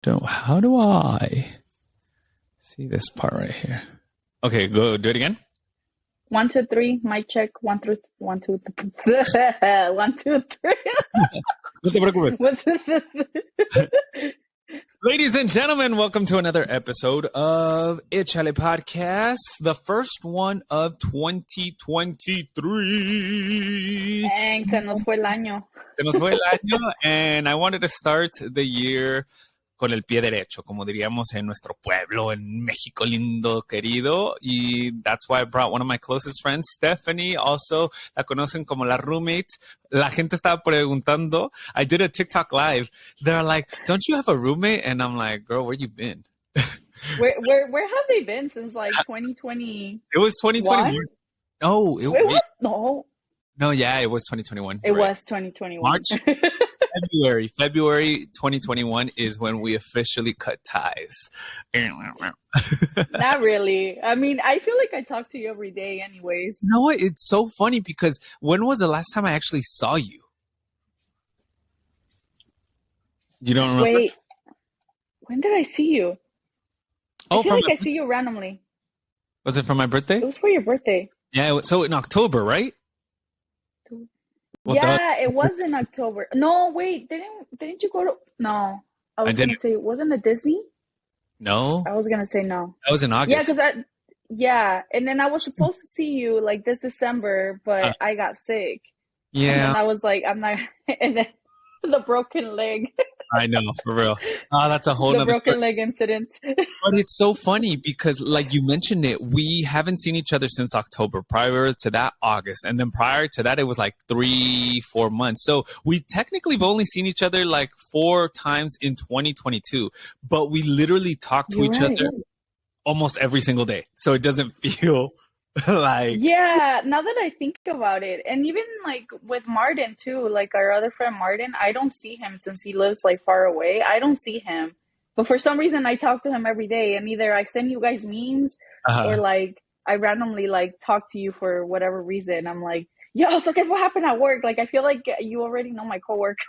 How do I see this part right here? Okay, go do it again. 1, 2, 3. Mic check. 1, 2, 1, 2, 3. 1, 2, 3. No te preocupes. Ladies and gentlemen, welcome to another episode of Échale Podcast, the first one of 2023. Dang, se nos fue el año. Se nos fue el año, and I wanted to start the year con el pie derecho, como diríamos en nuestro pueblo, en México lindo, querido. Y that's why I brought one of my closest friends, Stephanie. Also, la conocen como la roommate. La gente estaba preguntando. I did a TikTok live. They're like, don't you have a roommate? And I'm like, girl, where you been? Where have they been since like 2020? It was 2021. No, it was no. No, yeah, it was 2021. It was 2021. March. February 2021 is when we officially cut ties. Not really. I mean, I feel like I talk to you every day anyways. You know what? It's so funny because when was the last time I actually saw you? You don't remember? Wait, when did I see you? I feel like I see you randomly. Was it for my birthday? It was for your birthday. Yeah, so in October, right? Well, yeah, it was in October. No, wait, didn't you go to? No, I was gonna say, wasn't it Disney? No, I was gonna say no. That was in August. Yeah, and then I was supposed to see you like this December, but I got sick. Yeah, and I was like, I'm not, and then the broken leg. I know, for real. Oh, that's a whole the nother broken story. leg incident. But it's so funny because, like you mentioned it, we haven't seen each other since October. Prior to that, August. And then prior to that, it was like 3-4 months. So we technically have only seen each other like 4 times in 2022. But we literally talk to each other almost every single day. So it doesn't feel like... Yeah, now that I think about it, and even like with Martin too, like our other friend Martin, I don't see him since he lives like far away. I don't see him, but for some reason I talk to him every day, and either I send you guys memes or like I randomly like talk to you for whatever reason. I'm like, yo, so guess what happened at work? Like I feel like you already know my coworker.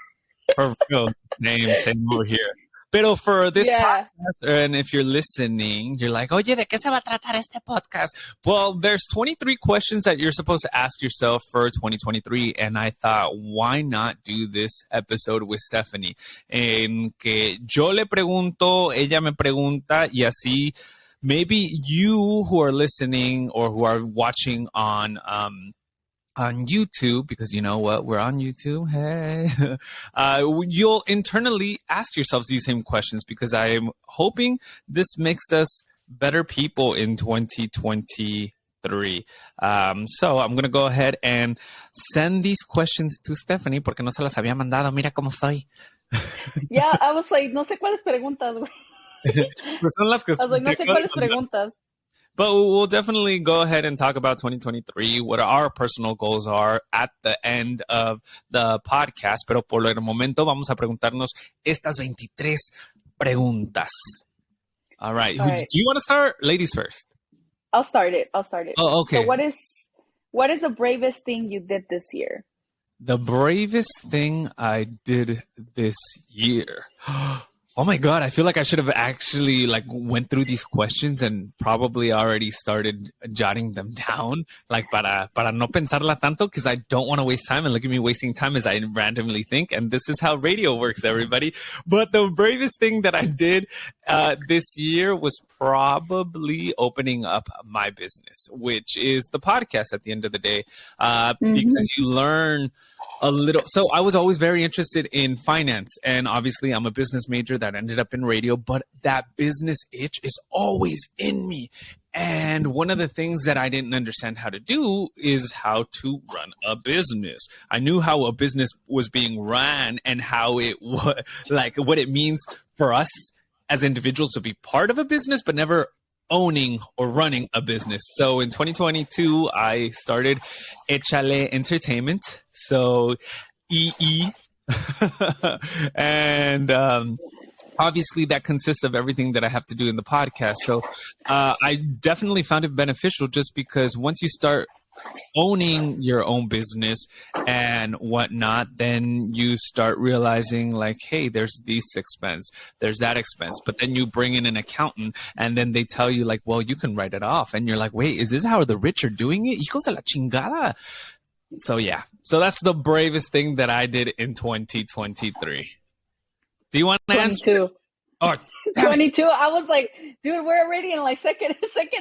For real, same over here. Pero for this podcast, and if you're listening, you're like, oye, ¿de qué se va a tratar este podcast? Well, there's 23 questions that you're supposed to ask yourself for 2023, and I thought, why not do this episode with Stephanie? En que yo le pregunto, ella me pregunta, y así, maybe you who are listening or who are watching on YouTube, because you know what, we're on YouTube, hey, you'll internally ask yourselves these same questions, because I'm hoping this makes us better people in 2023. So I'm going to go ahead and send these questions to Stephanie, porque no se las había mandado, mira cómo soy. Yeah, I was like, no sé cuáles preguntas, güey. Pues son las que I was like, no sé cuáles preguntas. But we'll definitely go ahead and talk about 2023, what our personal goals are at the end of the podcast. Pero por el momento vamos a preguntarnos estas 23 preguntas. All right. Do you want to start? Ladies first. I'll start it. Oh, okay. So what is the bravest thing you did this year? The bravest thing I did this year. Oh my God, I feel like I should have actually like went through these questions and probably already started jotting them down, like para no pensarla tanto, because I don't want to waste time, and look at me wasting time as I randomly think, and this is how radio works, everybody. But the bravest thing that I did this year was probably opening up my business, which is the podcast at the end of the day, because you learn a little. So I was always very interested in finance, and obviously I'm a business major that ended up in radio, but that business itch is always in me. And one of the things that I didn't understand how to do is how to run a business. I knew how a business was being run and how it was, like what it means for us as individuals to be part of a business, but never owning or running a business. So in 2022, I started Échale Entertainment. So EE. And obviously that consists of everything that I have to do in the podcast. So I definitely found it beneficial, just because once you start owning your own business and whatnot, then you start realizing like, hey, there's this expense, there's that expense. But then you bring in an accountant and then they tell you like, well, you can write it off. And you're like, wait, is this how the rich are doing it? Hijos de la chingada. So yeah, so that's the bravest thing that I did in 2023. Do you want to answer? 22. Oh, 22. I was like, dude, we're already in like second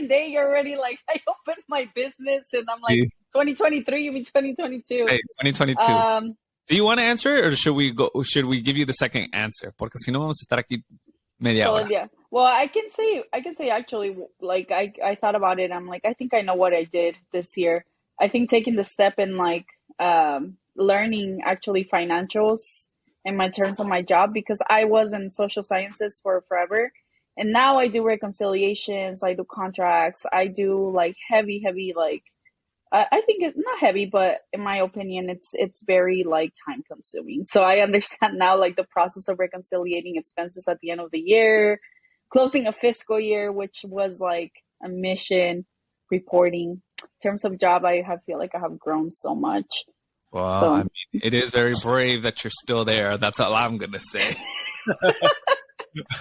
day. You're already like, I opened my business, and I'm like, 2023. You mean 2022? Hey, 2022. Do you want to answer it, or should we go? Should we give you the second answer? Porque si no vamos a estar aquí media hora. Yeah. Well, I can say actually, like I thought about it. I'm like, I think I know what I did this year. I think taking the step in like learning actually financials in my terms of my job, because I was in social sciences for forever, and now I do reconciliations, I do contracts, I do like heavy like I think it's not heavy, but in my opinion it's very like time consuming. So I understand now like the process of reconciliating expenses at the end of the year, closing a fiscal year, which was like a mission, reporting. In terms of job, feel like I have grown so much. Well, so. I mean, it is very brave that you're still there. That's all I'm going to say.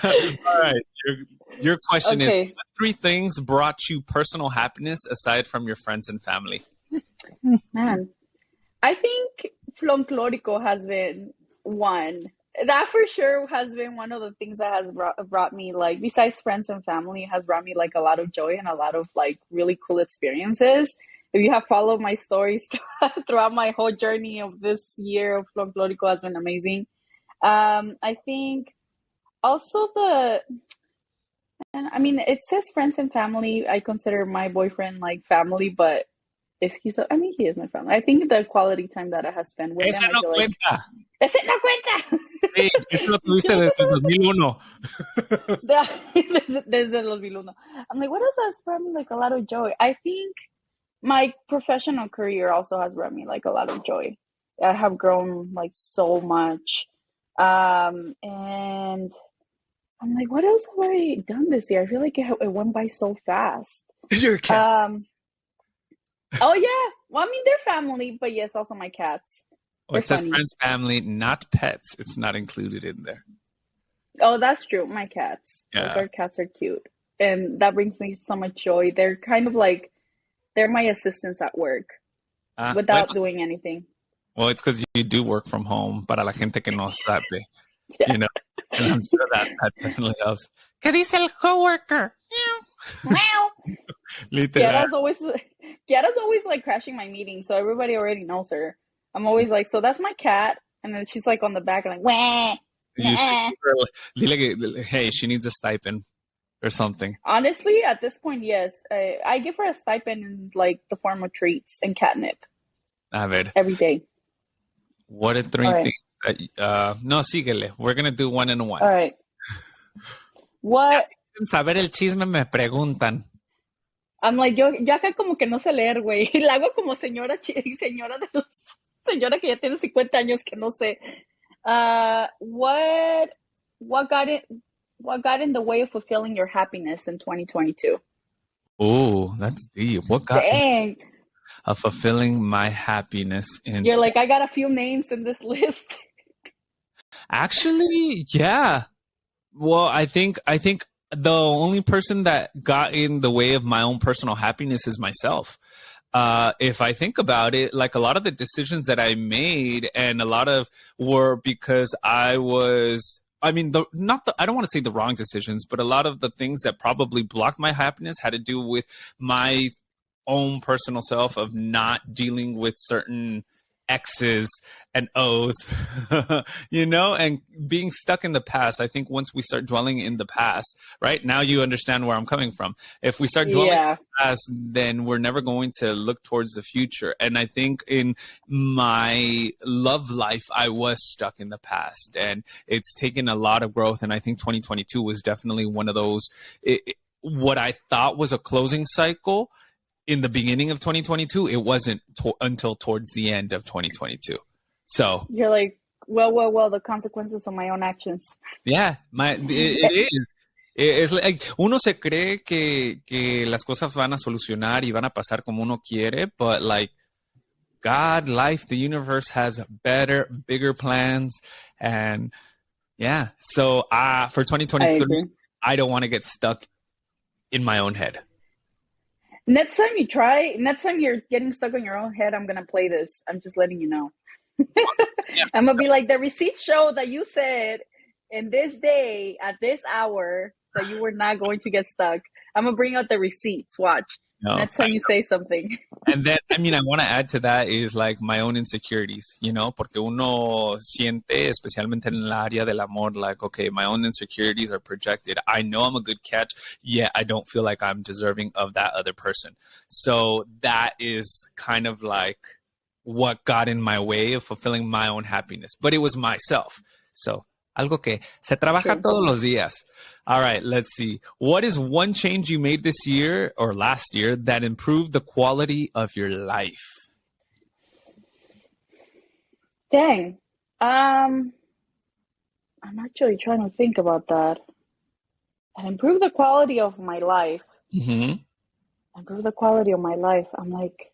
All right. Your question is, what 3 things brought you personal happiness aside from your friends and family? Man, I think folklorico has been one. That for sure has been one of the things that has brought me, like, besides friends and family, has brought me like a lot of joy and a lot of like really cool experiences. If you have followed my stories throughout my whole journey of this year of folklorico has been amazing. I think also I mean, it says friends and family. I consider my boyfriend like family, but he is my family. I think the quality time that I have spent with him. No cuenta. Ese no cuenta. Sí, eso lo tuviste desde 2001. Desde 2001. I'm like, what else has brought me like a lot of joy? I think my professional career also has brought me like a lot of joy. I have grown like so much. And I'm like, what else have I done this year? I feel like it went by so fast. Your cats. Oh yeah. Well, I mean, they're family, but yes, also my cats. Oh, it says friends, family, not pets. It's not included in there. Oh, that's true. My cats. Yeah. Like, our cats are cute. And that brings me so much joy. They're kind of like, they're my assistants at work without doing anything. Well, it's because you do work from home, para la gente que no sabe, you know, and I'm sure that definitely helps. ¿Qué dice el coworker? Meow. Literal. Kiara's always like crashing my meetings, so everybody already knows her. I'm always like, so that's my cat, and then she's like on the back and like, wah. Hey, she needs a stipend or something. Honestly, at this point, yes. I give her a stipend in like the form of treats and catnip. A ver. Every day. What are 3 things that, no, síguele. We're going to do one and one. All right. What? Sin saber el chisme me preguntan. I'm like, yo acá como que no sé leer, güey. La hago como señora que ya tiene 50 años que no sé. What got in the way of fulfilling your happiness in 2022? Oh, that's deep. What got of fulfilling my happiness in? You're like, I got a few names in this list. Actually, yeah. Well, I think the only person that got in the way of my own personal happiness is myself. If I think about it, like a lot of the decisions that I made, and a lot of were because I don't want to say the wrong decisions, but a lot of the things that probably blocked my happiness had to do with my own personal self of not dealing with certain X's and O's, you know, and being stuck in the past. I think once we start dwelling in the past, right now you understand where I'm coming from. If we start dwelling in the past, then we're never going to look towards the future. And I think in my love life, I was stuck in the past, and it's taken a lot of growth. And I think 2022 was definitely one of those, what I thought was a closing cycle. In the beginning of 2022, it wasn't until towards the end of 2022. So you're like, well, the consequences of my own actions. Yeah, it is. Es like, uno se cree que las cosas van a solucionar y van a pasar como uno quiere, but like God, life, the universe has better, bigger plans. And yeah, so for I 2023, agree. I don't want to get stuck in my own head. Next time you're getting stuck on your own head, I'm gonna play this. I'm just letting you know. Yeah. I'm gonna be like, the receipts show that you said in this day at this hour that you were not going to get stuck. I'm gonna bring out the receipts. Watch. No, Next time you say something. and then, I mean, I want to add to that is like my own insecurities, you know, porque uno siente, especialmente en el área del amor, like, okay, my own insecurities are projected. I know I'm a good catch, yet I don't feel like I'm deserving of that other person. So that is kind of like what got in my way of fulfilling my own happiness. But it was myself. So algo que se trabaja True. todos los días. All right, let's see. What is one change you made this year or last year that improved the quality of your life? Dang. I'm actually trying to think about that. And improve the quality of my life. Mm-hmm. Improve the quality of my life. I'm like,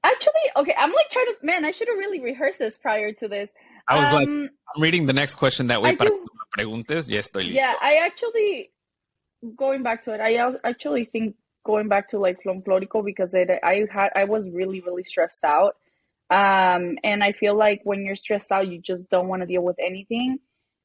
actually, okay, I'm like trying to, man, I should have really rehearsed this prior to this. I was like, I'm reading the next question that way I para do. que me preguntes. Ya estoy listo. Yeah, I actually, going back to it, actually think going back to like Florico because I was really, really stressed out. And I feel like when you're stressed out, you just don't want to deal with anything.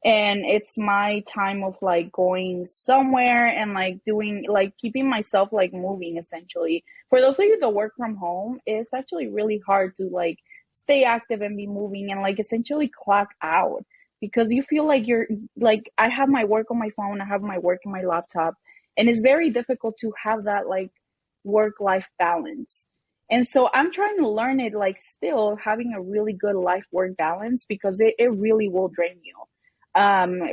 And it's my time of like going somewhere and like doing, like keeping myself like moving essentially. For those of you that work from home, it's actually really hard to like stay active and be moving and like essentially clock out because you feel like you're like, I have my work on my phone, I have my work on my laptop, and it's very difficult to have that like work-life balance. And so I'm trying to learn it, like still having a really good life-work balance because it really will drain you.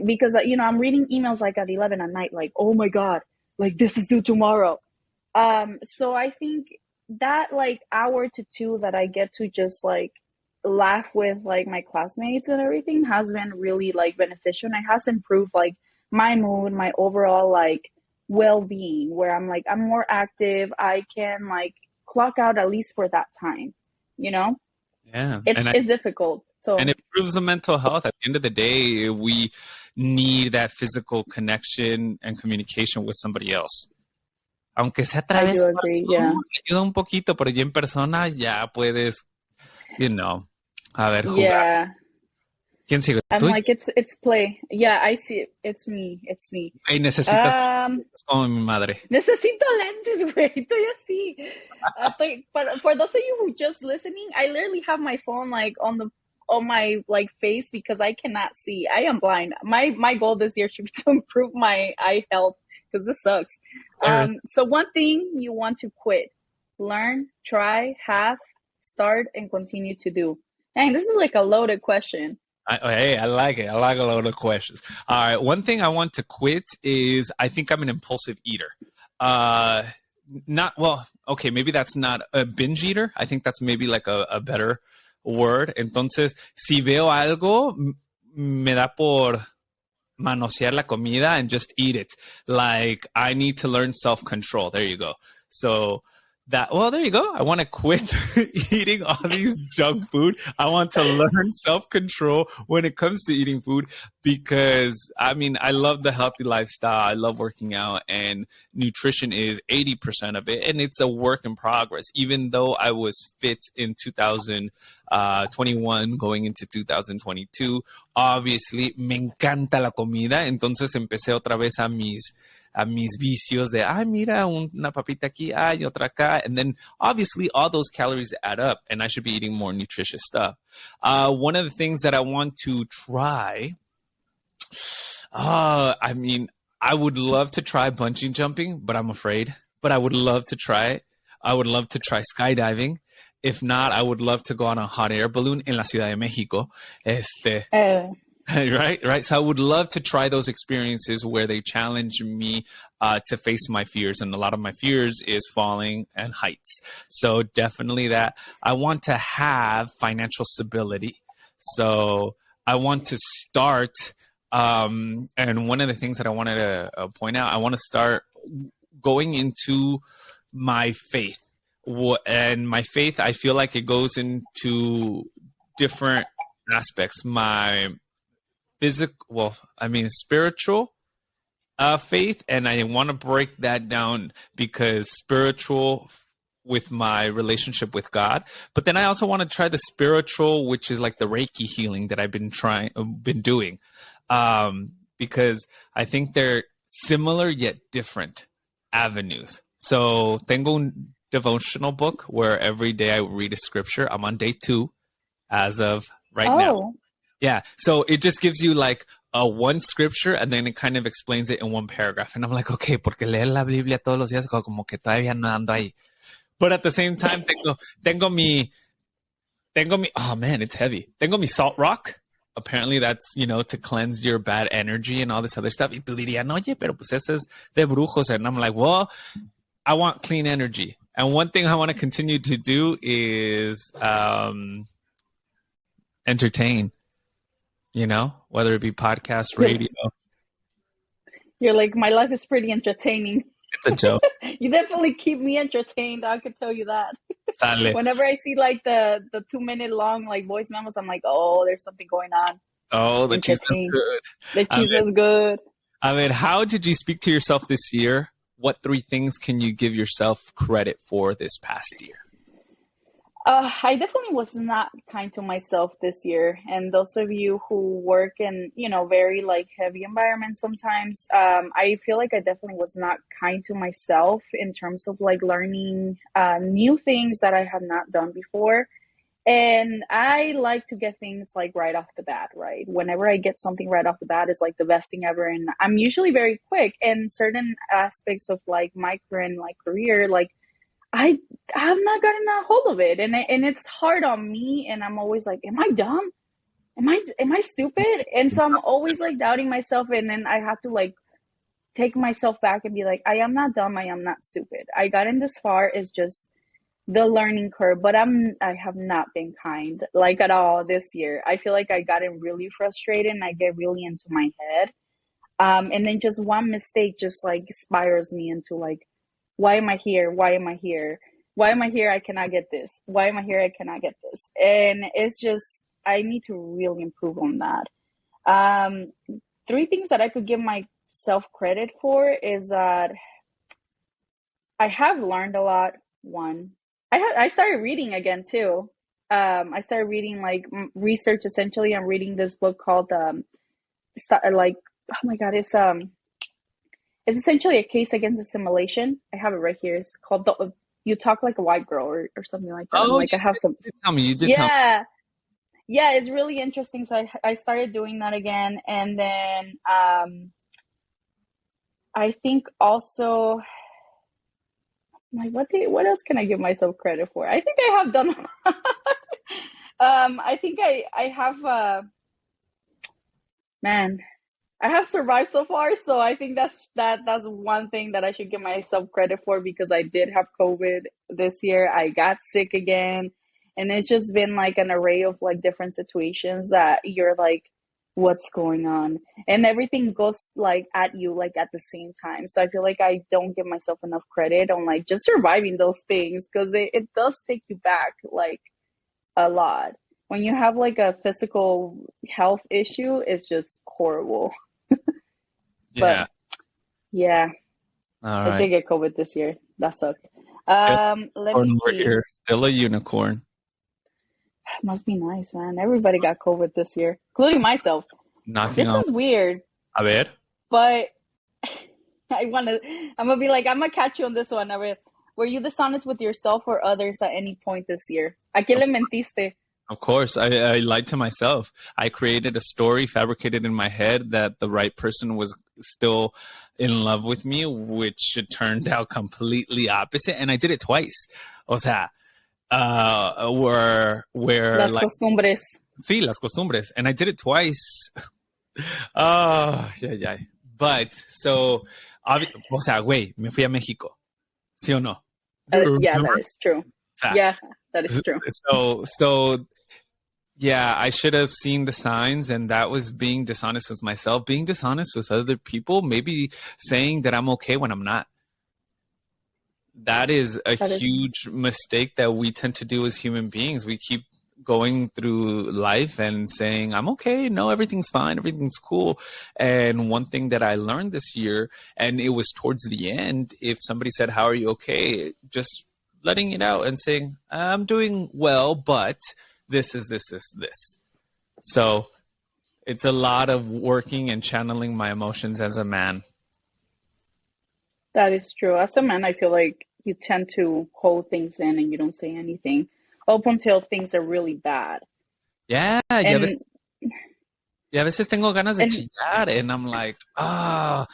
Because, you know, I'm reading emails like at 11 at night, like, oh my God, like this is due tomorrow. So I think that like hour to two that I get to just like laugh with like my classmates and everything has been really like beneficial. And it has improved like my mood, my overall like well-being where I'm like, I'm more active. I can like clock out at least for that time, you know? Yeah. It's difficult. So and it improves the mental health. At the end of the day, we need that physical connection and communication with somebody else. Aunque sea a I través do de agree, Zoom, yeah. ayuda un poquito, pero ya en persona ya puedes, you know, a ver, jugar. Yeah. ¿Quién sigue? I'm ¿Tú? like, it's play. Yeah, I see it. It's me. Hey, necesitas Um, como mi madre. necesito lentes, güey. Estoy así. But for those of you who just listening, I literally have my phone like on my like face because I cannot see. I am blind. My goal this year should be to improve my eye health because this sucks. So one thing you want to quit, learn, try, have, start, and continue to do. Dang, this is like a loaded question. I like it. I like a lot of questions. All right. One thing I want to quit is I think I'm an impulsive eater. Okay, maybe that's not a binge eater. I think that's maybe like a better word. Entonces, si veo algo, me da por manosear la comida and just eat it. Like I need to learn self-control. There you go. So there you go. I want to quit eating all these junk food. I want to learn self-control when it comes to eating food because, I mean, I love the healthy lifestyle. I love working out and nutrition is 80% of it. And it's a work in progress. Even though I was fit in 2021 going into 2022, obviously me encanta la comida. Entonces empecé otra vez a mis vicios de, mira, una papita aquí, otra acá. And then obviously all those calories add up and I should be eating more nutritious stuff. One of the things that I want to try, I mean, I would love to try bungee jumping, but I'm afraid. But I would love to try it. I would love to try skydiving. If not, I would love to go on a hot air balloon en la Ciudad de México. Right. So I would love to try those experiences where they challenge me to face my fears. And a lot of my fears is falling and heights. So definitely that. I want to have financial stability. So I want to start And one of the things that I wanted to point out, I want to start going into my faith. And my faith, I feel like it goes into different aspects. My spiritual faith, and I want to break that down because spiritual with my relationship with God, but then I also want to try the spiritual, which is like the Reiki healing that I've been doing, because I think they're similar yet different avenues. So tengo un devotional book where every day I read a scripture. I'm on day 2 as of right now. Yeah. So it just gives you like a one scripture and then it kind of explains it in one paragraph. And I'm like, okay, porque leer la Biblia todos los días como que todavía no ando ahí. But at the same time, tengo mi, oh man, it's heavy. Tengo mi salt rock. Apparently that's, to cleanse your bad energy and all this other stuff. Y tú dirías, oye, pero pues eso es de brujos. And I'm like, well, I want clean energy. And one thing I want to continue to do is entertain, whether it be podcast, radio. You're like, my life is pretty entertaining. It's a joke. You definitely keep me entertained. I could tell you that. Sale. Whenever I see like the 2-minute long like voice memos, I'm like, oh, there's something going on. Oh, the cheese is good. The cheese is good. I mean, how did you speak to yourself this year? What 3 things can you give yourself credit for this past year? I definitely was not kind to myself this year. And those of you who work in, very like heavy environments sometimes, I feel like I definitely was not kind to myself in terms of like learning new things that I had not done before. And I like to get things like right off the bat, right? Whenever I get something right off the bat, it's like the best thing ever. And I'm usually very quick. And certain aspects of like my current like career, like I have not gotten a hold of it, and it's hard on me. And I'm always like, am I dumb? Am I stupid? And so I'm always like doubting myself, and then I have to like take myself back and be like, I am not dumb. I am not stupid. I gotten this far. It's just the learning curve, but I have not been kind like at all this year. I feel like I gotten really frustrated and I get really into my head. And then just one mistake just like spirals me into like, why am I here? Why am I here? Why am I here? I cannot get this. Why am I here? I cannot get this. And it's just, I need to really improve on that. 3 things that I could give myself credit for is that I have learned a lot. 1, I started reading again too. I started reading like research. Essentially, I'm reading this book called like, oh my god, it's essentially a case against assimilation. I have it right here. It's called You Talk Like a White Girl or something like that. Oh, like I have some. You did tell me. You did tell me. Yeah, it's really interesting. So I started doing that again, and then I think also, like, what else can I give myself credit for? I think I have done. I think I have. Man, I have survived so far, so I think that's one thing that I should give myself credit for, because I did have COVID this year. I got sick again, and it's just been like an array of like different situations that you're like, what's going on? And everything goes like at you like at the same time. So I feel like I don't give myself enough credit on like just surviving those things, because it does take you back like a lot. When you have like a physical health issue, it's just horrible. Yeah. But yeah, All right. I did get COVID this year. That sucked. Let me see. You're still a unicorn. Must be nice, man. Everybody got COVID this year, including myself. Knocking This on. one's weird, A ver. but I'm gonna be like, I'm gonna catch you on this one. A ver. Were you dishonest with yourself or others at any point this year? ¿A quién le mentiste? Of course, I lied to myself. I created a story, fabricated in my head that the right person was still in love with me, which turned out completely opposite. And I did it twice. O sea, where Las like, costumbres. sí, las costumbres. And I did it twice. Oh, yeah. But so, o sea, güey, me fui a México. ¿Sí o no? Yeah, that is true. O sea, Yeah, that is true. So Yeah, I should have seen the signs, and that was being dishonest with myself, being dishonest with other people, maybe saying that I'm okay when I'm not. That is a That is, huge mistake that we tend to do as human beings. We keep going through life and saying, I'm okay. No, everything's fine. Everything's cool. And one thing that I learned this year, and it was towards the end, if somebody said, how are you okay? Just letting it out and saying, I'm doing well, but this is this. So it's a lot of working and channeling my emotions as a man. that is true. As a man, I feel like you tend to hold things in and you don't say anything up until things are really bad. Yeah, And y a veces tengo ganas de and chillar, and I'm like, ah.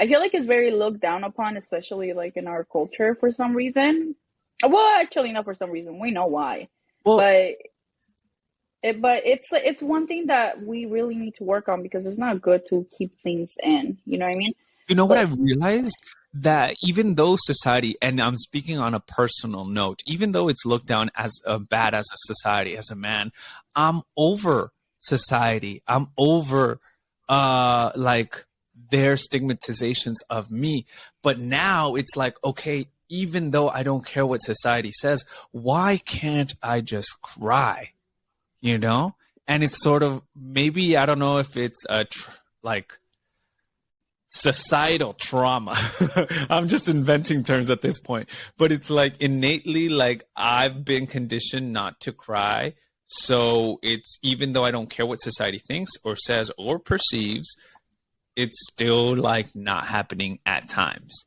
I feel like it's very looked down upon, especially like in our culture for some reason. Well, actually, not for some reason. We know why, Well, but it's one thing that we really need to work on because it's not good to keep things in. You know what I mean? you know what But I've realized? That even though society, and I'm speaking on a personal note, even though it's looked down as bad as a society, as a man, I'm over society. I'm over like their stigmatizations of me. But now it's like, okay, even though I don't care what society says, why can't I just cry? You know? And it's sort of maybe I don't know if it's like societal trauma. I'm just inventing terms at this point, but it's like innately like I've been conditioned not to cry. So it's even though I don't care what society thinks or says or perceives, it's still like not happening at times.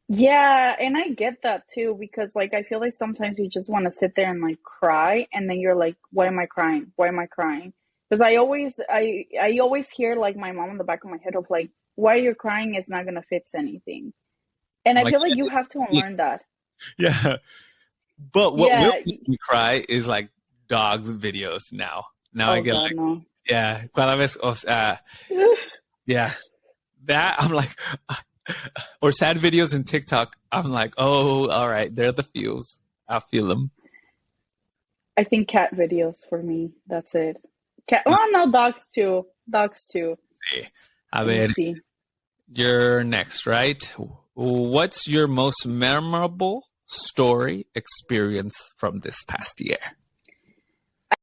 yeah, and I get that too because like I feel like sometimes you just want to sit there and like cry, and then you're like, why am I crying? Why am I crying? Because I always hear like my mom in the back of my head of like, why you're crying is not gonna fix anything. And I'm I like, feel like you have to yeah, unlearn that. yeah. But what will Yeah. make me cry is like dogs videos now. Now I Oh get God, like, no. yeah, cada vez, yeah, that I'm like, or sad videos in TikTok. I'm like, oh, all right, they're the feels. I feel them. I think cat videos for me. That's it. Cat. Well, no, dogs too. Dogs too. Sí. A Let me ver, see. you're next, right? What's your most memorable story experience from this past year?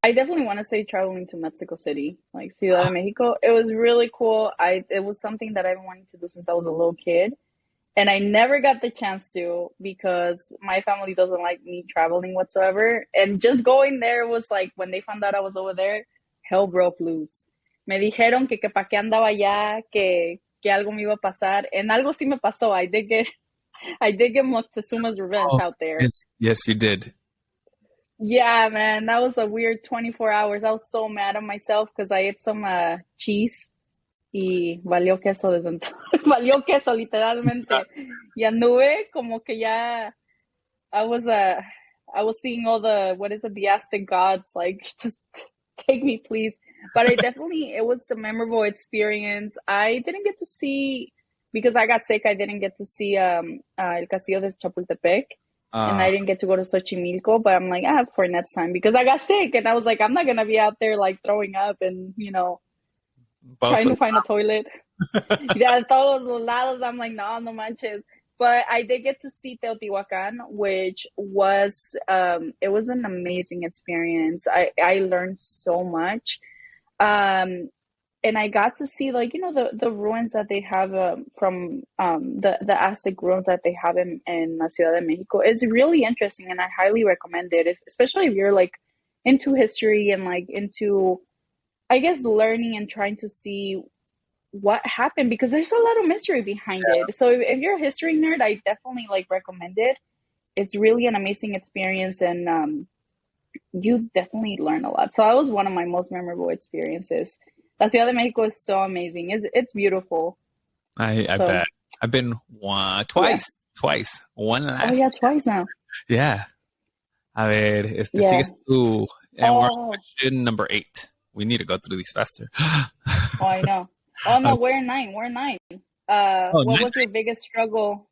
I definitely want to say traveling to Mexico City, like Ciudad de Mexico. It was really cool. It was something that I've been wanting to do since I was a little kid, and I never got the chance to because my family doesn't like me traveling whatsoever. And just going there was like when they found out I was over there, hell broke loose. Me dijeron que pa qué andaba allá, que algo me iba a pasar, and algo sí me pasó. I did get Moctezuma's revenge Oh, out there. yes, yes, you did. Yeah, man, that was a weird 24 hours. I was so mad at myself because I ate some cheese y valió queso desde entonces. Valió queso, literalmente. Y anduve como que ya, I was, uh, I was seeing all the, what is it, the Aztec gods, like, just take me, please. But it was a memorable experience. I didn't get to see, because I got sick, I didn't get to see El Castillo de Chapultepec. And Uh, I didn't get to go to Xochimilco, but I'm like, for next time because I got sick and I was like, I'm not gonna be out there like throwing up and both trying to of find a toilet. Yeah, todos los lados. I'm like, no, no manches. But I did get to see Teotihuacan, which was it was an amazing experience. I learned so much. Um, and I got to see like the ruins that they have from the Aztec ruins that they have in La Ciudad de Mexico. It's really interesting, and I highly recommend it, especially if you're like into history and like into I guess learning and trying to see what happened because there's a lot of mystery behind it. So if you're a history nerd, I definitely like recommend it. It's really an amazing experience, and you definitely learn a lot. So that was one of my most memorable experiences. La Ciudad de Mexico is so amazing. It's beautiful. I So bet. I've been yeah. twice. One Oh last yeah, twice now. year. Yeah. A ver, Yeah. sigues tú. And we're on Oh, question number 8. We need to go through these faster. oh, I know. Oh Uh, no, we're nine. We're nine. oh, What was your biggest struggle?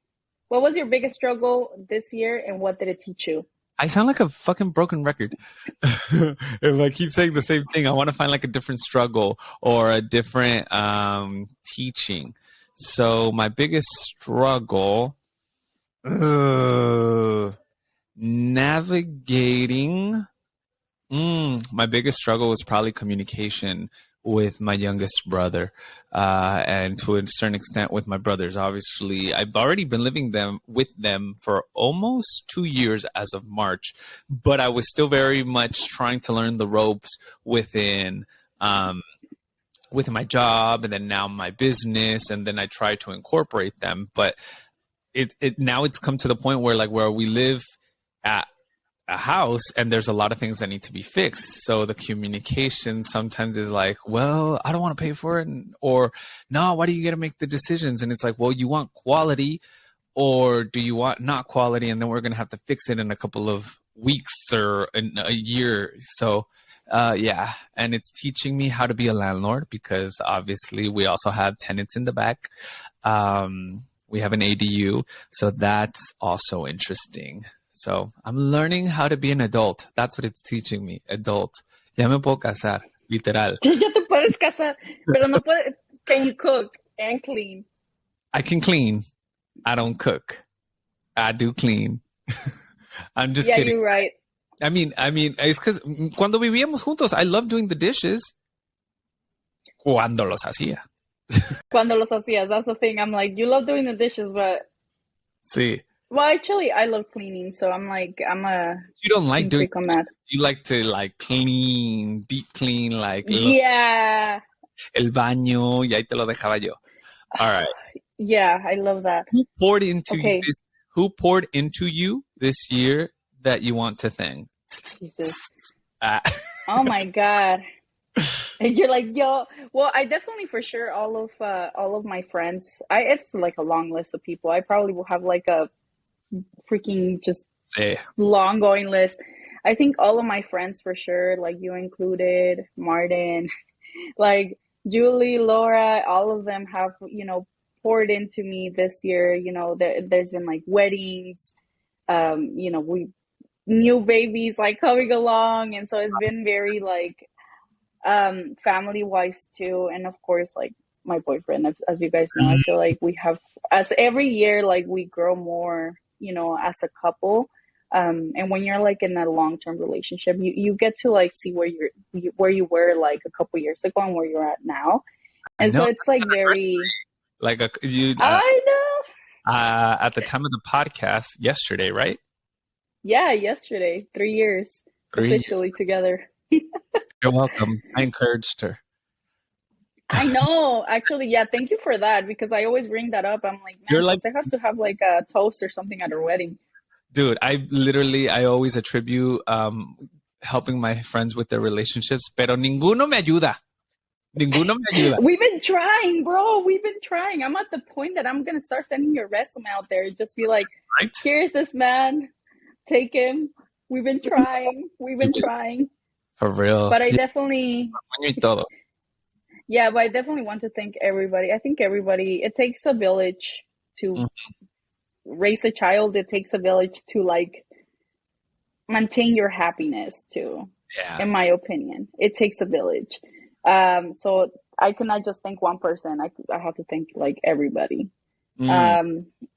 What was your biggest struggle this year, and what did it teach you? I sound like a fucking broken record. If I keep saying the same thing, I want to find like a different struggle or a different teaching. So my biggest struggle, navigating. My biggest struggle was probably communication with my youngest brother, and to a certain extent with my brothers. Obviously, I've already been living with them for almost 2 years as of March, but I was still very much trying to learn the ropes within my job, and then now my business, and then I try to incorporate them. But it now it's come to the point where where we live at a house and there's a lot of things that need to be fixed. So the communication sometimes is like, well, I don't want to pay for it. Or no, why do you get to make the decisions? And it's like, well, you want quality or do you want not quality? And then we're going to have to fix it in a couple of weeks or in a year. So yeah. And it's teaching me how to be a landlord because obviously we also have tenants in the back. We have an ADU. So that's also interesting. So I'm learning how to be an adult. That's what it's teaching me. Adult. Ya me puedo casar, literal. Ya te puedes casar, pero no puedes. Can you cook and clean? I can clean. I don't cook. I do clean. I'm just kidding. Yeah, you're right. I mean, it's because cuando vivíamos juntos, I love doing the dishes. Cuando los hacía. Cuando los hacías, that's the thing. I'm like, you love doing the dishes, but Sí. well, actually, I love cleaning, so I'm like, You don't like doing. that. You like to clean, deep clean, yeah. El baño, y ahí te lo dejaba yo. All right. Yeah, I love that. Who poured into you this? Who poured into you this year that you want to thank? Jesus. Oh my God. And you're like, yo. Well, I definitely, for sure, all of my friends. It's like a long list of people. I probably will have like a freaking just long going list. I think all of my friends for sure, like you included, Martin, like Julie, Laura, all of them have, poured into me this year. There's been like weddings, we new babies like coming along. And so it's been very like family wise too. And of course, like my boyfriend, as you guys know, I feel like we have, as every year, like we grow more, as a couple. And when you're like in a long-term relationship, you get to like see where you were like a couple years ago and where you're at now. And so it's like very like I know. At the time of the podcast yesterday, right? Yeah, yesterday. 3 years officially together. You're welcome. I encouraged her. I know. Actually, yeah, thank you for that because I always bring that up. I'm like, man, it has to have like a toast or something at her wedding. Dude, I always attribute helping my friends with their relationships, pero ninguno me ayuda. Ninguno me ayuda. We've been trying, bro. We've been trying. I'm at the point that I'm going to start sending your resume out there. Just be like, Here's this man. Take him. We've been trying. For real. But I definitely... Yeah, but I definitely want to thank everybody. I think everybody... It takes a village to raise a child. It takes a village to, like, maintain your happiness, too. Yeah. In my opinion. It takes a village. So I cannot just thank one person. I have to thank, like, everybody. Let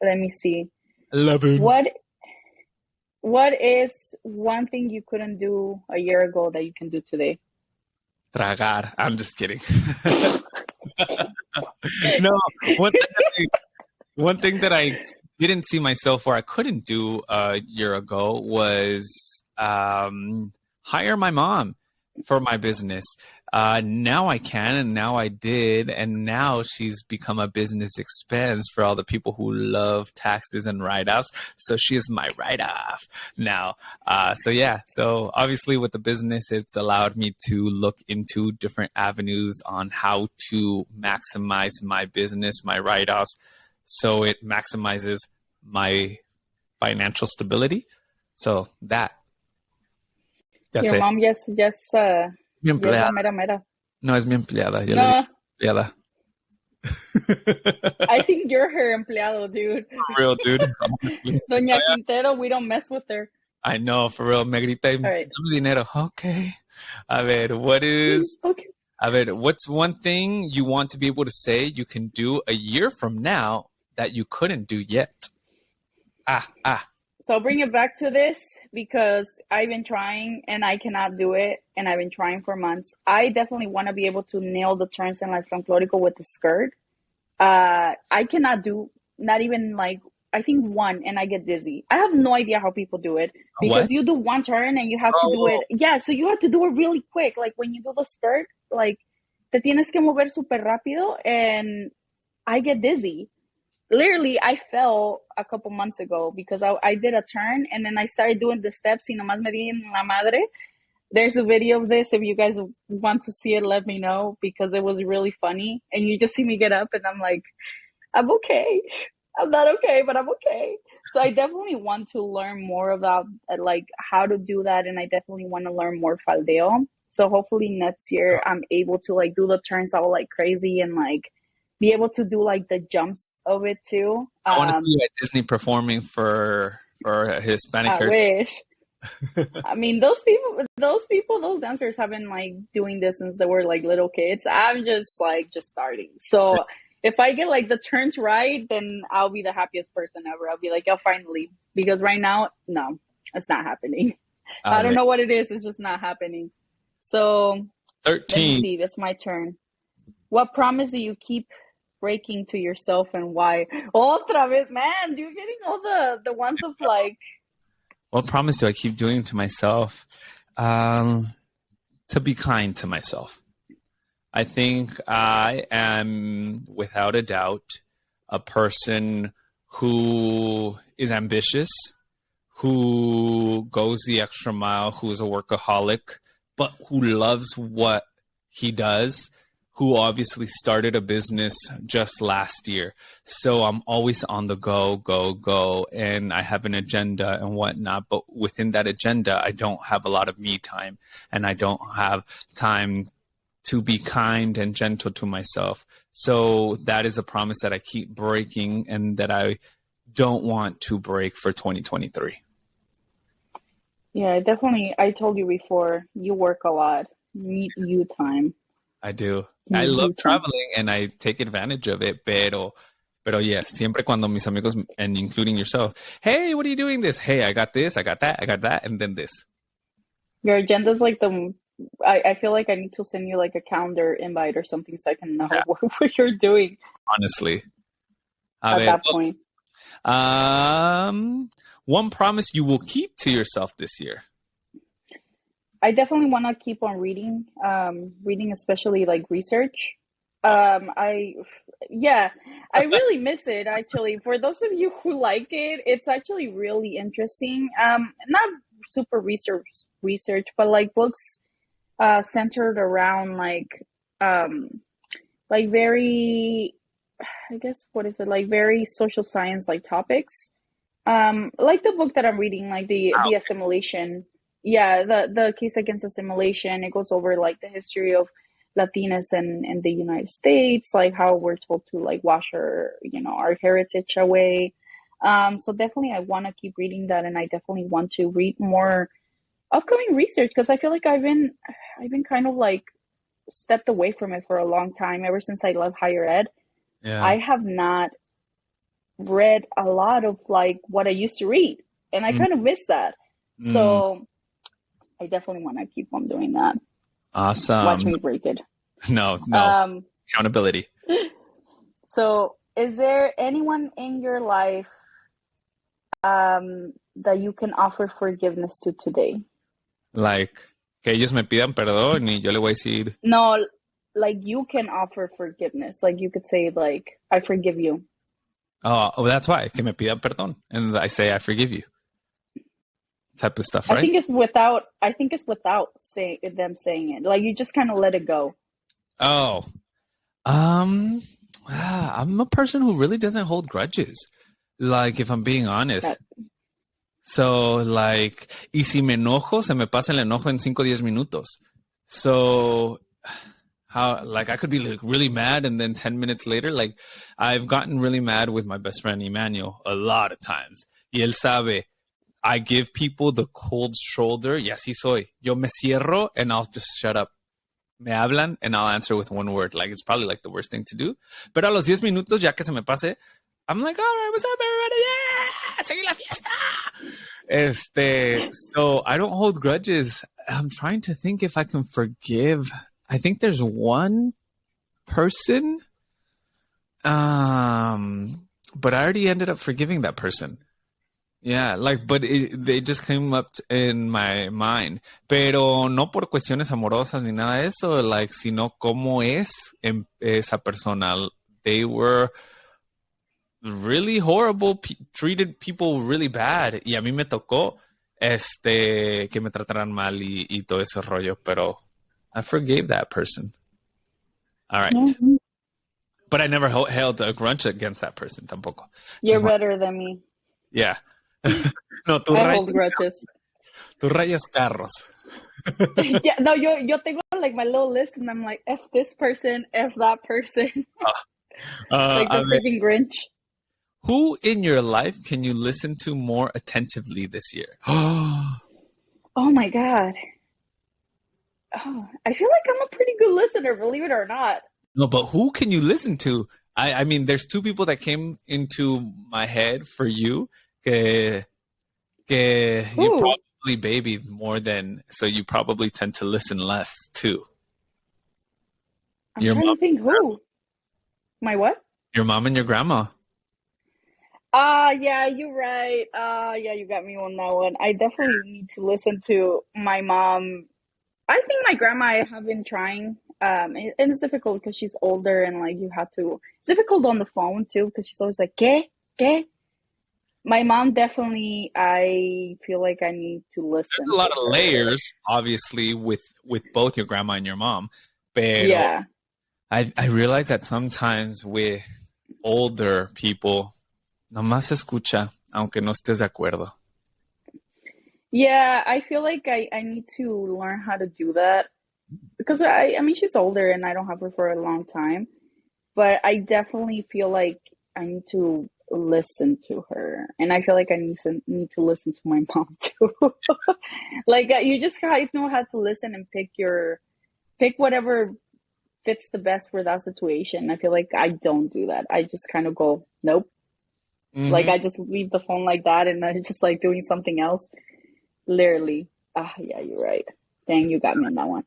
me see. Love it. What is one thing you couldn't do a year ago that you can do today? Tragar. I'm just kidding. No, one thing that I didn't see myself or I couldn't do a year ago was hire my mom for my business. Now I can, and now I did, and now she's become a business expense for all the people who love taxes and write-offs. So she is my write-off now. So yeah, so obviously with the business, it's allowed me to look into different avenues on how to maximize my business, my write-offs, so it maximizes my financial stability. So that. Your mom just mi empleada. Mera. No, es mi empleada. Yo no. le digo empleada. I think you're her empleado, dude. For real, dude. Doña Quintero, we don't mess with her. I know, for real. Me grita y All right. dame dinero. Okay. A ver, Okay. what's one thing you want to be able to say you can do a year from now that you couldn't do yet? Ah. So I'll bring it back to this because I've been trying and I cannot do it, and I've been trying for months. I definitely want to be able to nail the turns in like folklorico with the skirt. I cannot do not even like I think one, and I get dizzy. I have no idea how people do it What? because you do one turn and you have to do Oh, it. Yeah, so you have to do it really quick. Like when you do the skirt, like te tienes que mover super rápido, and I get dizzy. Literally, I fell a couple months ago because I did a turn and then I started doing the steps y nomás me di en la madre. There's a video of this. If you guys want to see it, let me know because it was really funny. And you just see me get up and I'm like, I'm okay. I'm not okay, but I'm okay. So I definitely want to learn more about like how to do that. And I definitely want to learn more faldeo. So hopefully next year I'm able to like do the turns all like crazy and like be able to do like the jumps of it too. I want to see you at Disney performing for a Hispanic I heritage. wish. I mean, those dancers have been like doing this since they were like little kids. I'm just like just starting. So if I get like the turns right, then I'll be the happiest person ever. I'll be like, oh, finally. Because right now, no, it's not happening. I don't know what it is. It's just not happening. So 13. Let me see. That's my turn. What promise do you keep breaking to yourself and why? Otra vez, man, you're getting all the ones of like. What promise do I keep doing to myself? To be kind to myself. I think I am, without a doubt, a person who is ambitious, who goes the extra mile, who is a workaholic, but who loves what he does, who obviously started a business just last year. So I'm always on the go, and I have an agenda and whatnot. But within that agenda, I don't have a lot of me time, and I don't have time to be kind and gentle to myself. So that is a promise that I keep breaking and that I don't want to break for 2023. Yeah, definitely. I told you before, you work a lot. Need you time. I do. I love traveling and I take advantage of it, pero yes, siempre cuando mis amigos, and including yourself, hey, what are you doing this? Hey, I got this, I got that, and then this. Your agenda's like I feel like I need to send you like a calendar invite or something so I can know what you're doing. Honestly. At that point. One promise you will keep to yourself this year. I definitely want to keep on reading, especially like research. I really miss it actually. For those of you who like it, it's actually really interesting. Not super research, but like books centered around like very, I guess, what is it, like very social science like topics. Like the book that I'm reading, like the assimilation. Yeah, the case against assimilation. It goes over like the history of Latinas in the United States, like how we're told to like wash our heritage away. So definitely I want to keep reading that, and I definitely want to read more upcoming research because I feel like I've been kind of like stepped away from it for a long time ever since I left higher ed. Yeah. I have not read a lot of like what I used to read, and I kind of miss that. So I definitely want to keep on doing that. Awesome. Watch me break it. No. Accountability. So is there anyone in your life that you can offer forgiveness to today? Like, que ellos me pidan perdón y yo le voy a decir. No, like you can offer forgiveness. Like you could say like, I forgive you. Oh, that's why. Que me pidan perdón. And I say, I forgive you. Type of stuff, right? I think it's without them saying it. Like you just kind of let it go. Oh. I'm a person who really doesn't hold grudges. Like, if I'm being honest. So, like, y si me enojo, se me pasa el enojo en 5-10 minutos. So, I could be like really mad and then 10 minutes later, like, I've gotten really mad with my best friend, Emmanuel, a lot of times. Y él sabe, I give people the cold shoulder. Y así soy. Yo me cierro and I'll just shut up. Me hablan and I'll answer with one word. Like, it's probably like the worst thing to do. Pero a los 10 minutos, ya que se me pase, I'm like, all right, what's up, everybody? Yeah, seguir la fiesta. So I don't hold grudges. I'm trying to think if I can forgive. I think there's one person, but I already ended up forgiving that person. Yeah, like, but they just came up in my mind. Pero no por cuestiones amorosas ni nada de eso, like, sino cómo es esa persona. They were really horrible, treated people really bad. Y a mí me tocó que me trataran mal y todo ese rollo, pero I forgave that person. All right. Mm-hmm. But I never held a grudge against that person tampoco. You're better than me. Yeah. No, tú hold grudges. Tú rayas carros. Yeah, no, yo tengo like my little list and I'm like, F this person, F that person. Like the freaking Grinch. Who in your life can you listen to more attentively this year? Oh my God. Oh, I feel like I'm a pretty good listener, believe it or not. No, but who can you listen to? I mean, there's two people that came into my head for you. You probably babied more than, so you probably tend to listen less too. I'm trying to think who. My what? Your mom and your grandma. Yeah, you're right. Yeah, you got me on that one. I definitely need to listen to my mom. I think my grandma, I have been trying. And it's difficult because she's older and like you have to. It's difficult on the phone too because she's always like, ¿Qué? My mom definitely, I feel like I need to listen. There's a lot of layers, obviously, with both your grandma and your mom. But yeah. I realize that sometimes with older people, nomás escucha, aunque no estés de acuerdo. Yeah, I feel like I need to learn how to do that. Because, I mean, she's older and I don't have her for a long time. But I definitely feel like I need to listen to her. And I feel like I need to listen to my mom too. Like, you just know how to listen and pick whatever fits the best for that situation. I feel like I don't do that. I just kind of go, nope. Mm-hmm. Like, I just leave the phone like that and I'm just like doing something else. Literally. Yeah, you're right. Dang, you got me on that one.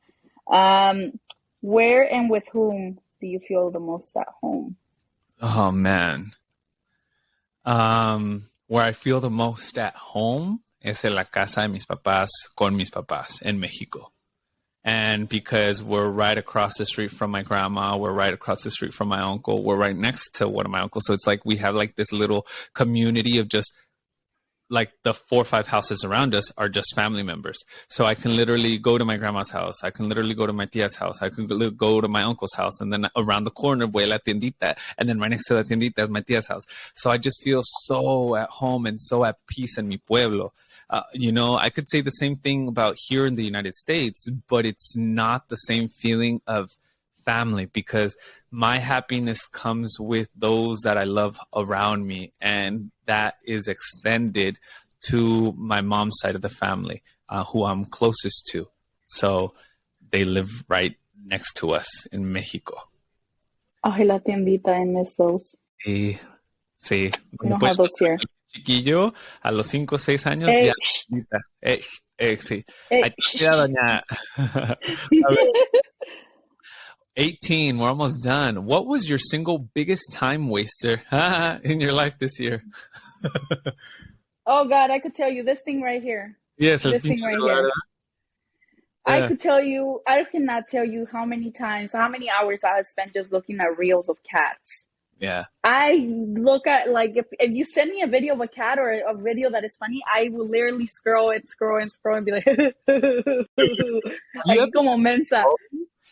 Where and with whom do you feel the most at home? Oh, man. Where I feel the most at home es en la casa de mis papás con mis papás en Mexico. And because we're right across the street from my grandma, we're right across the street from my uncle, we're right next to one of my uncles. So it's like we have like this little community of just like the 4 or 5 houses around us are just family members. So I can literally go to my grandma's house. I can literally go to my tia's house. I can go to my uncle's house. And then around the corner, voy a la tiendita. And then right next to la tiendita is my tia's house. So I just feel so at home and so at peace in mi pueblo. You know, I could say the same thing about here in the United States, but it's not the same feeling of family because my happiness comes with those that I love around me. And that is extended to my mom's side of the family, who I'm closest to. So they live right next to us in Mexico. Ay, la tiendita, I miss those. Sí. We don't have those here. Chiquillo, a los 5 o 6 años, ya. Sí. Ahí te queda, doña. 18, we're almost done. What was your single biggest time waster in your life this year? Oh, God, I could tell you this thing right here. Yes, this thing right here. Yeah. I cannot tell you how many hours I have spent just looking at reels of cats. Yeah. I look at, like, if you send me a video of a cat or a video that is funny, I will literally scroll and be like, like como mensa.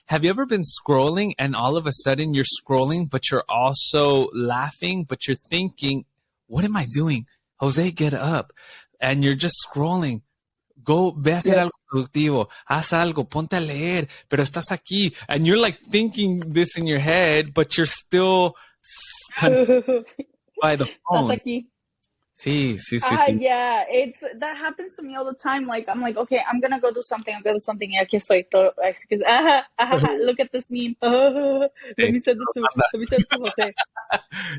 Have you ever been scrolling and all of a sudden you're scrolling, but you're also laughing, but you're thinking, what am I doing? Jose, get up. And you're just scrolling. Go, ve a hacer algo productivo. Haz algo, ponte a leer, pero estás aquí. And you're like thinking this in your head, but you're still consumed by the phone. Estás aquí. Sí. Yeah, that happens to me all the time. Like I'm like, okay, I'm gonna go do something. I'm gonna do something. Y aquí estoy. Look at this meme. Sí, Let me send it to Jose.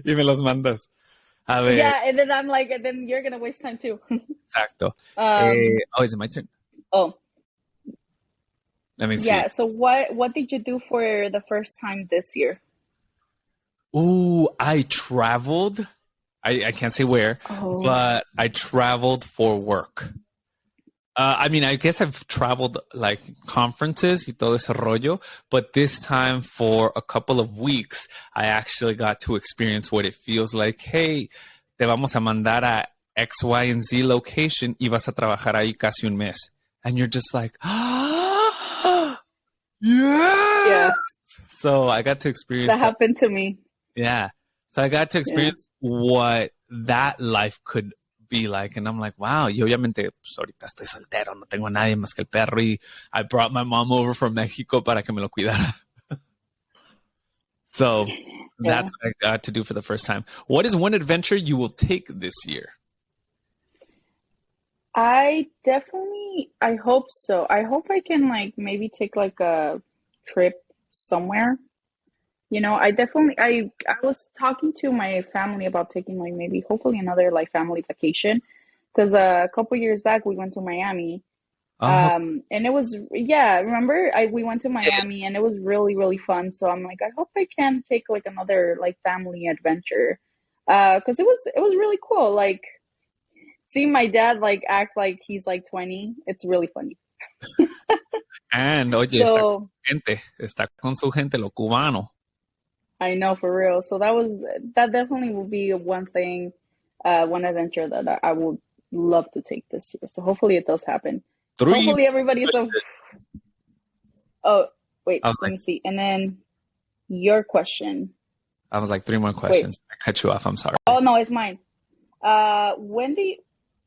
y me los mandas. A ver, Yeah, and then I'm like, and then you're gonna waste time too. exacto. um. Is it my turn? Oh, Let me see. yeah. So what did you do for the first time this year? Ooh, I traveled. I can't say where, Oh. but I traveled for work. I mean, I guess I've traveled like conferences y todo ese rollo, but this time for a couple of weeks, I actually got to experience what it feels like. Hey, te vamos a mandar a X, Y, and Z location y vas a trabajar ahí casi un mes. And you're just like, ah, yes! Yeah, So I got to experience that happened to me. Yeah. So I got to experience what that life could be like. And I'm like, wow, y obviamente pues, ahorita estoy soltero, no tengo a nadie más que el perro. Y I brought my mom over from Mexico para que me lo cuidara. So that's what I got to do for the first time. What is one adventure you will take this year? I hope so. I hope I can like maybe take like a trip somewhere. You know, I was talking to my family about taking like maybe hopefully another like family vacation because a couple years back we went to Miami. And it was remember we went to Miami and it was really, really fun. So I'm like, I hope I can take like another like family adventure. Because it was really cool. Like seeing my dad like act like he's like 20, it's really funny. And oye, So, está con su gente, lo cubano. I know, for real. So that definitely will be one thing, one adventure that I would love to take this year. So hopefully it does happen. Hopefully everybody's Oh, wait, let me see. And then your question. I was like 3 more questions. Wait. I cut you off. I'm sorry. Oh no, it's mine.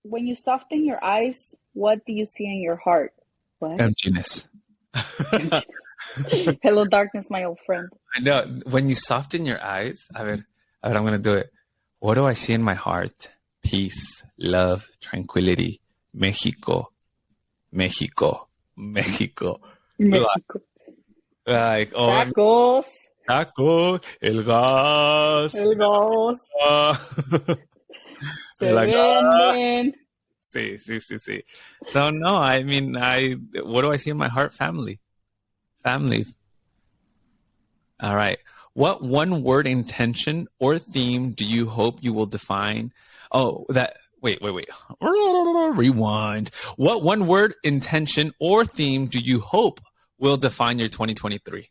When you soften your eyes, what do you see in your heart? What? Emptiness. Hello, darkness, my old friend. I know. When you soften your eyes, I'm going to do it. What do I see in my heart? Peace, love, tranquility, Mexico. Like, tacos. Taco, el gas. Se venden. Sí. So no, I mean, what do I see in my heart? Family. All right. What one word, intention, or theme do you hope you will define? Oh, wait. Rewind. What one word, intention, or theme do you hope will define your 2023?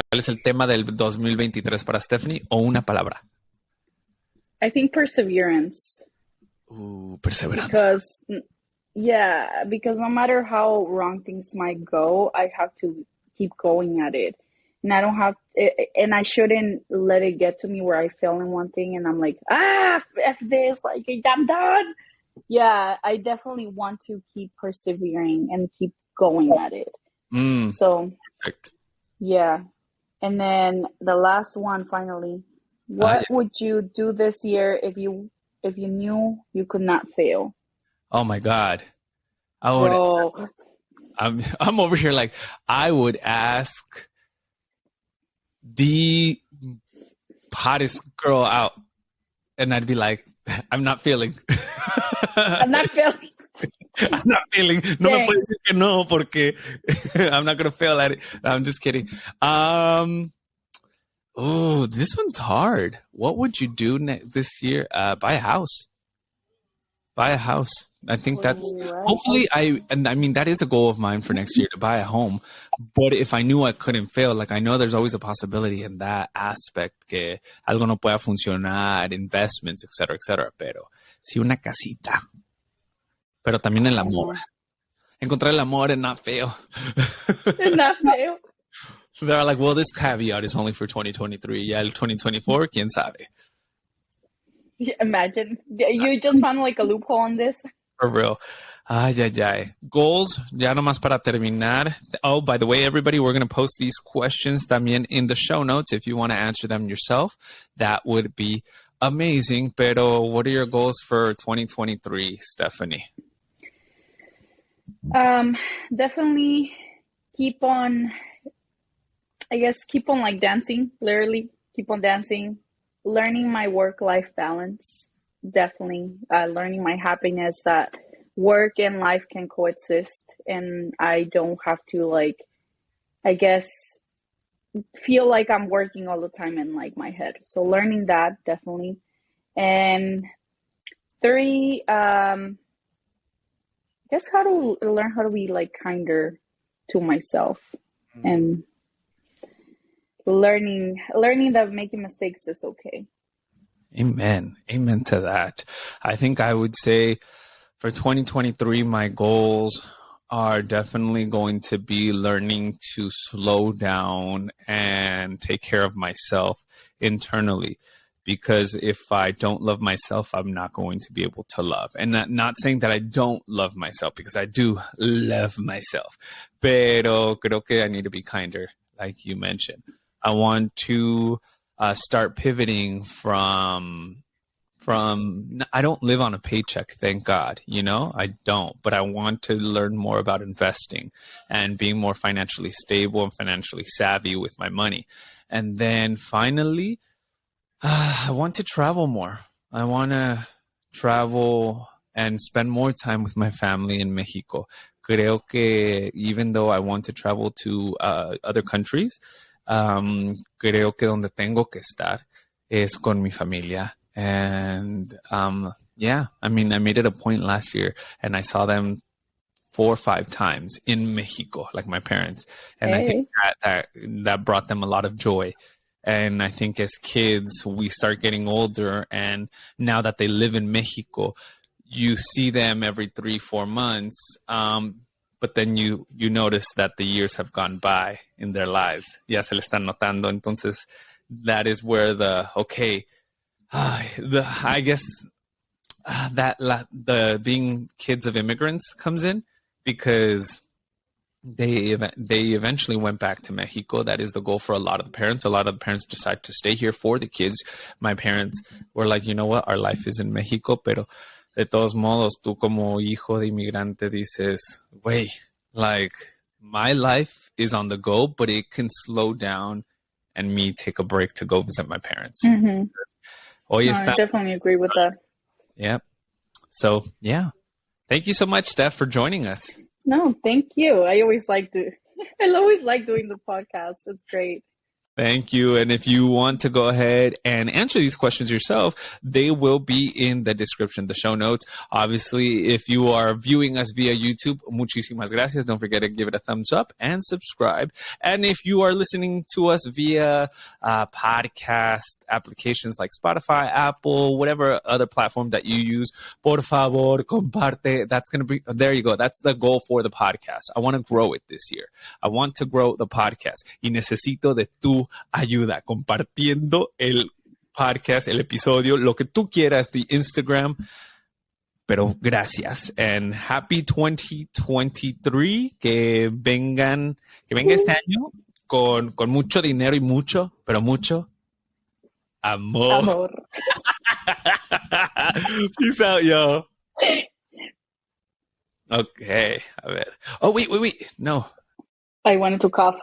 ¿Cuál es el tema del 2023 para Stephanie o una palabra? I think perseverance. Ooh, perseverance. Because no matter how wrong things might go, I have to keep going at it. And and I shouldn't let it get to me where I fail in one thing and I'm like, F this, like, I'm done. Yeah, I definitely want to keep persevering and keep going at it. So, perfect. Yeah. And then the last one, finally, what would you do this year if you knew you could not fail? Oh my God. I would. Bro. I'm over here like I would ask the hottest girl out, and I'd be like, I'm not feeling. I'm not feeling. No me puedes decir que no porque I'm not gonna fail at it. I'm just kidding. Oh, this one's hard. What would you do this year? Buy a house. I think that's hopefully I mean that is a goal of mine for next year, to buy a home. But if I knew I couldn't fail, like I know there's always a possibility in that aspect que algo no pueda funcionar, investments, etcétera. Pero sí una casita. Pero también el amor. Encontrar el amor and not fail. So they're like, well, this caveat is only for 2023. Yeah, el 2024, quién sabe. Imagine you just found like a loophole on this. For real. Ay. Goals, ya nomás para terminar. Oh, by the way, everybody, we're going to post these questions también in the show notes if you want to answer them yourself. That would be amazing. Pero what are your goals for 2023, Stephanie? Definitely keep on, I guess, keep on like dancing, literally keep on dancing, learning my work-life balance, definitely learning my happiness that work and life can coexist and I don't have to like, I guess, feel like I'm working all the time in like my head. So learning that definitely. And three, I guess how to learn how to be like kinder to myself and learning that making mistakes is okay. Amen. Amen to that. I think I would say for 2023, my goals are definitely going to be learning to slow down and take care of myself internally. Because if I don't love myself, I'm not going to be able to love. And not saying that I don't love myself, because I do love myself. Pero creo que I need to be kinder, like you mentioned. I want to start pivoting from I don't live on a paycheck, thank God, I don't, but I want to learn more about investing and being more financially stable and financially savvy with my money. And then finally, I want to travel more. I want to travel and spend more time with my family in Mexico. Creo que even though I want to travel to other countries, creo que donde tengo que estar es con mi familia. And yeah, I mean, I made it a point last year and I saw them 4 or 5 times in Mexico, like my parents. And I think that brought them a lot of joy. And I think as kids, we start getting older, and now that they live in Mexico, you see them every 3-4 months. But then you notice that the years have gone by in their lives. Ya se le están notando. Entonces, that is where the being kids of immigrants comes in, because they eventually went back to Mexico. That is the goal for a lot of the parents. A lot of the parents decide to stay here for the kids. My parents were like, you know what, our life is in Mexico, pero de todos modos, tú como hijo de inmigrante dices, wait, like my life is on the go, but it can slow down and me take a break to go visit my parents. Mm-hmm. I definitely agree with that. Yep. So, yeah. Thank you so much, Steph, for joining us. No, thank you. I always like doing the podcast. It's great. Thank you. And if you want to go ahead and answer these questions yourself, they will be in the description, the show notes. Obviously, if you are viewing us via YouTube, muchísimas gracias. Don't forget to give it a thumbs up and subscribe. And if you are listening to us via podcast applications like Spotify, Apple, whatever other platform that you use, por favor, comparte. That's going to be, there you go. That's the goal for the podcast. I want to grow it this year. I want to grow the podcast. Y necesito de tu ayuda compartiendo el podcast, el episodio, lo que tú quieras, the Instagram. Pero gracias. And happy 2023. Que venga este año con mucho dinero y pero mucho amor. Peace out, yo. Okay. A ver. Oh, wait. No. I wanted to cough.